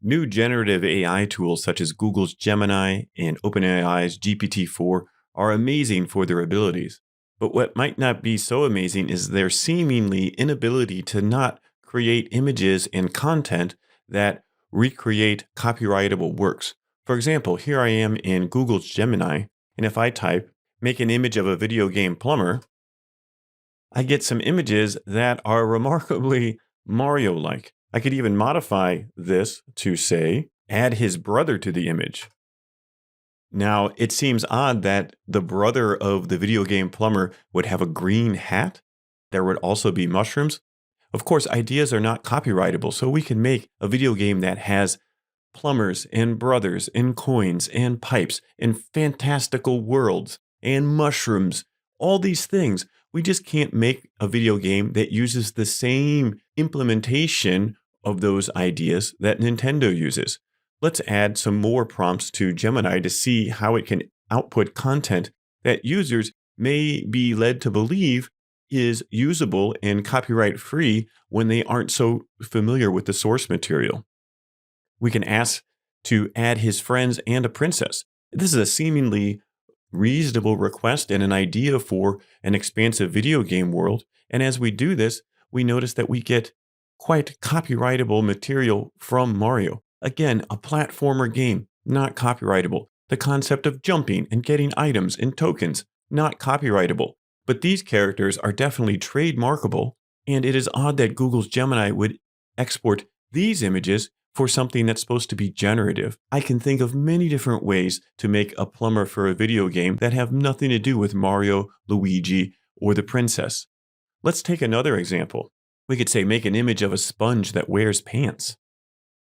New generative AI tools such as Google's Gemini and OpenAI's GPT-4 are amazing for their abilities. But what might not be so amazing is their seemingly inability to not create images and content that recreate copyrightable works. For example, here I am in Google's Gemini, and if I type, make an image of a video game plumber, I get some images that are remarkably Mario-like. I could even modify this to say, add his brother to the image. Now, it seems odd that the brother of the video game plumber would have a green hat. There would also be mushrooms. Of course, ideas are not copyrightable, so we can make a video game that has plumbers and brothers and coins and pipes and fantastical worlds and mushrooms, all these things. We just can't make a video game that uses the same implementation of those ideas that Nintendo uses. Let's add some more prompts to Gemini to see how it can output content that users may be led to believe is usable and copyright-free when they aren't so familiar with the source material. We can ask to add his friends and a princess. This is a seemingly reasonable request and an idea for an expansive video game world. And as we do this, we notice that we get quite copyrightable material from Mario. Again, a platformer game, not copyrightable. The concept of jumping and getting items and tokens, not copyrightable. But these characters are definitely trademarkable, and it is odd that Google's Gemini would export these images for something that's supposed to be generative. I can think of many different ways to make a plumber for a video game that have nothing to do with Mario, Luigi, or the princess. Let's take another example. We could say make an image of a sponge that wears pants.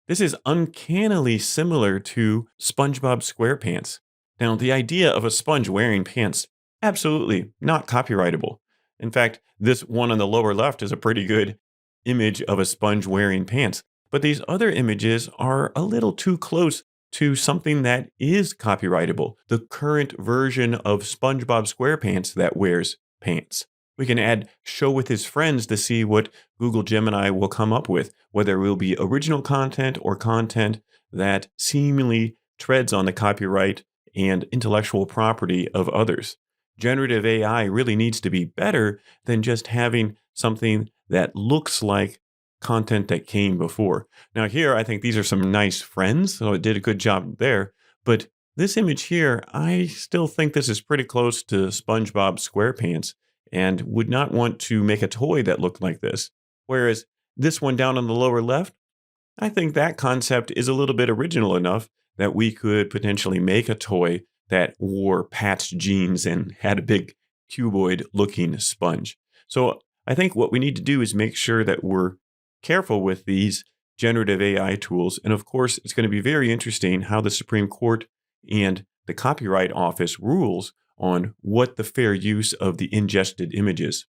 This is uncannily similar to SpongeBob SquarePants. Now, the idea of a sponge wearing pants, absolutely not copyrightable. In fact, this one on the lower left is a pretty good image of a sponge wearing pants. But these other images are a little too close to something that is copyrightable, the current version of SpongeBob SquarePants that wears pants. We can add show with his friends to see what Google Gemini will come up with, whether it will be original content or content that seemingly treads on the copyright and intellectual property of others. Generative AI really needs to be better than just having something that looks like content that came before. Now here, I think these are some nice friends, so it did a good job there. But this image here, I still think this is pretty close to SpongeBob SquarePants and would not want to make a toy that looked like this. Whereas this one down on the lower left, I think that concept is a little bit original enough that we could potentially make a toy that wore patched jeans and had a big cuboid looking sponge. So I think what we need to do is make sure that we're careful with these generative AI tools. And of course, it's going to be very interesting how the Supreme Court and the Copyright Office rules on what the fair use of the ingested image is.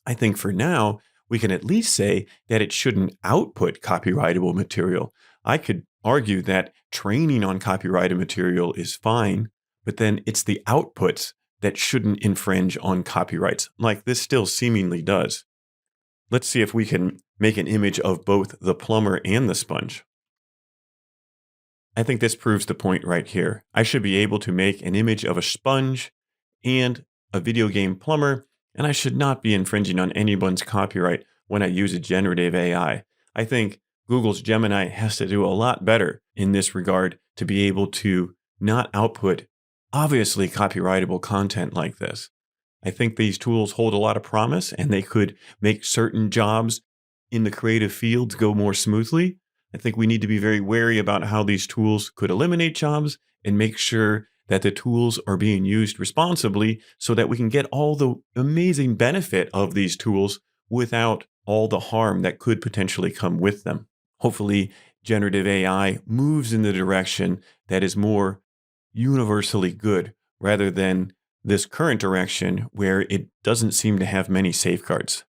I think for now, we can at least say that it shouldn't output copyrightable material. I could argue that training on copyrighted material is fine, but then it's the outputs that shouldn't infringe on copyrights, like this still seemingly does. Let's see if we can make an image of both the plumber and the sponge. I think this proves the point right here. I should be able to make an image of a sponge and a video game plumber, and I should not be infringing on anyone's copyright when I use a generative AI. I think Google's Gemini has to do a lot better in this regard to be able to not output obviously copyrightable content like this. I think these tools hold a lot of promise, and they could make certain jobs in the creative fields go more smoothly. I think we need to be very wary about how these tools could eliminate jobs and make sure that the tools are being used responsibly so that we can get all the amazing benefit of these tools without all the harm that could potentially come with them. Hopefully, generative AI moves in the direction that is more universally good rather than this current direction where it doesn't seem to have many safeguards.